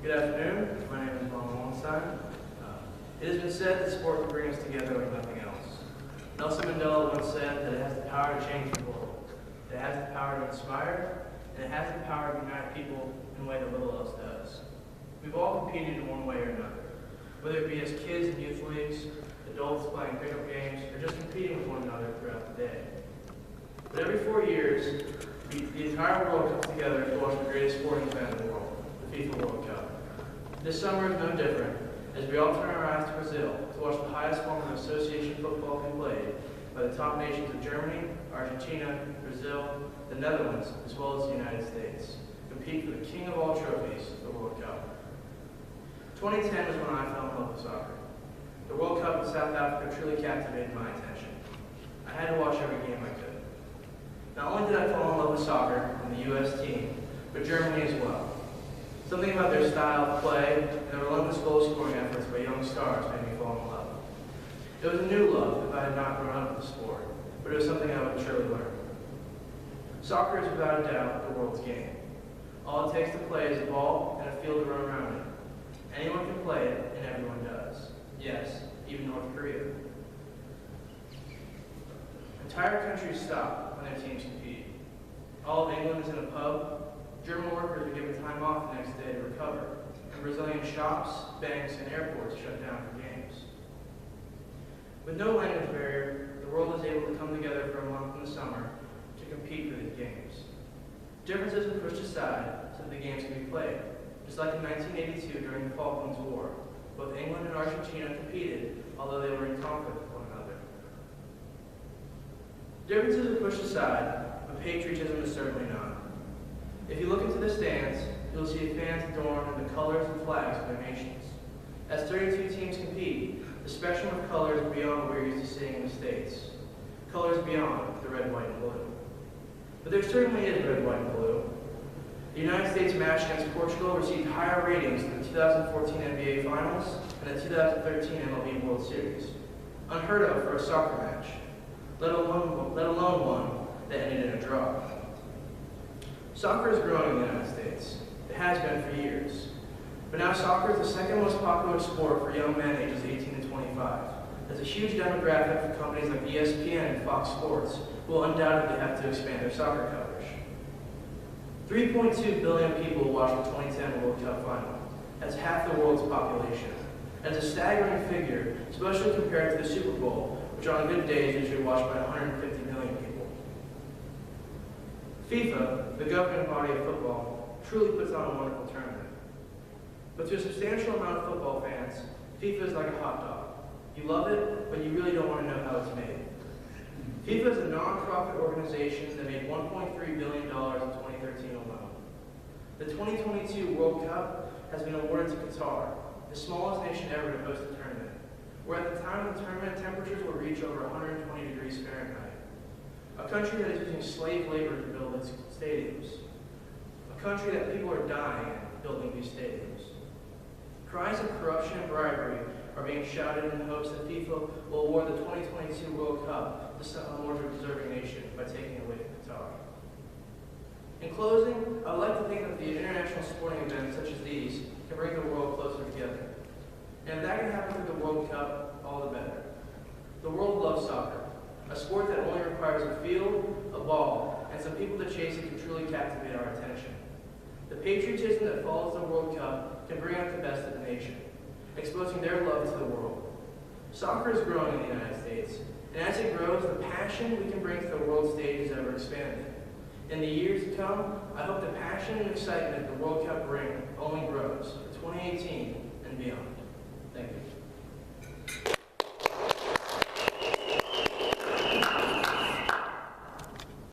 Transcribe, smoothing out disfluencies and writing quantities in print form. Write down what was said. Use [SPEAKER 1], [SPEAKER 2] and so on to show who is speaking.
[SPEAKER 1] Good afternoon. My name is Ron Wallenstein. It has been said that sport can bring us together like nothing else. Nelson Mandela once said that it has the power to change the world. It has the power to inspire, and it has the power to unite people in a way that little else does. We've all competed in one way or another, whether it be as kids in youth leagues, adults playing pickup games, or just competing with one another throughout the day. But every 4 years, the entire world comes together to watch the greatest sporting event in the world, the FIFA World Cup. This summer is no different, as we all turn our eyes to Brazil to watch the highest form of association football be played by the top nations of Germany, Argentina, Brazil, the Netherlands, as well as the United States, compete for the king of all trophies, the World Cup. 2010 was when I fell in love with soccer. The World Cup in South Africa truly captivated my attention. I had to watch every game I could. Not only did I fall in love with soccer and the U.S. team, but Germany as well. Something about their style of play and the relentless goal-scoring efforts by young stars made me fall in love. It was a new love if I had not grown up with the sport, but it was something I would surely learn. Soccer is without a doubt the world's game. All it takes to play is a ball and a field to run around it. Anyone can play it, and everyone does. Yes, even North Korea. Entire countries stop when their teams compete. All of England is in a pub. German workers are given time off the next day to recover, and Brazilian shops, banks, and airports shut down for games. With no language barrier, the world is able to come together for a month in the summer to compete for these games. Differences are pushed aside so that the games can be played. Just like in 1982 during the Falklands War, both England and Argentina competed, although they were in conflict with one another. Differences are pushed aside, but patriotism is certainly not. If you look into the stands, you'll see fans adorned in the colors and flags of their nations. As 32 teams compete, the spectrum of colors are beyond what we're used to seeing in the States. Colors beyond the red, white, and blue. But there certainly is red, white, and blue. The United States match against Portugal received higher ratings than the 2014 NBA Finals and the 2013 MLB World Series. Unheard of for a soccer match, let alone one that ended in a draw. Soccer is growing in the United States. It has been for years. But now soccer is the second most popular sport for young men ages 18 to 25. There's a huge demographic for companies like ESPN and Fox Sports who will undoubtedly have to expand their soccer coverage. 3.2 billion people watched the 2010 World Cup final. That's half the world's population. That's a staggering figure, especially compared to the Super Bowl, which on good days is usually watched by 150 million people. FIFA, the governing body of football, truly puts on a wonderful tournament. But to a substantial amount of football fans, FIFA is like a hot dog. You love it, but you really don't want to know how it's made. FIFA is a non-profit organization that made $1.3 billion in 2013 alone. The 2022 World Cup has been awarded to Qatar, the smallest nation ever to host a tournament, where at the time of the tournament, temperatures will reach over 120 degrees Fahrenheit. A country that is using slave labor to build its stadiums. A country that people are dying in building these stadiums. Cries of corruption and bribery are being shouted in hopes that FIFA will award the 2022 World Cup to a more deserving nation by taking it away from Qatar. In closing, I would like to think that the international sporting events such as these can bring the world closer together. And if that can happen through the World Cup, all the better. The world loves soccer, a sport that only requires a field, a ball, and some people to chase it can truly captivate our attention. The patriotism that follows the World Cup can bring out the best of the nation, exposing their love to the world. Soccer is growing in the United States, and as it grows, the passion we can bring to the world stage is ever expanding. In the years to come, I hope the passion and excitement the World Cup brings only grows for 2018 and beyond. Thank you.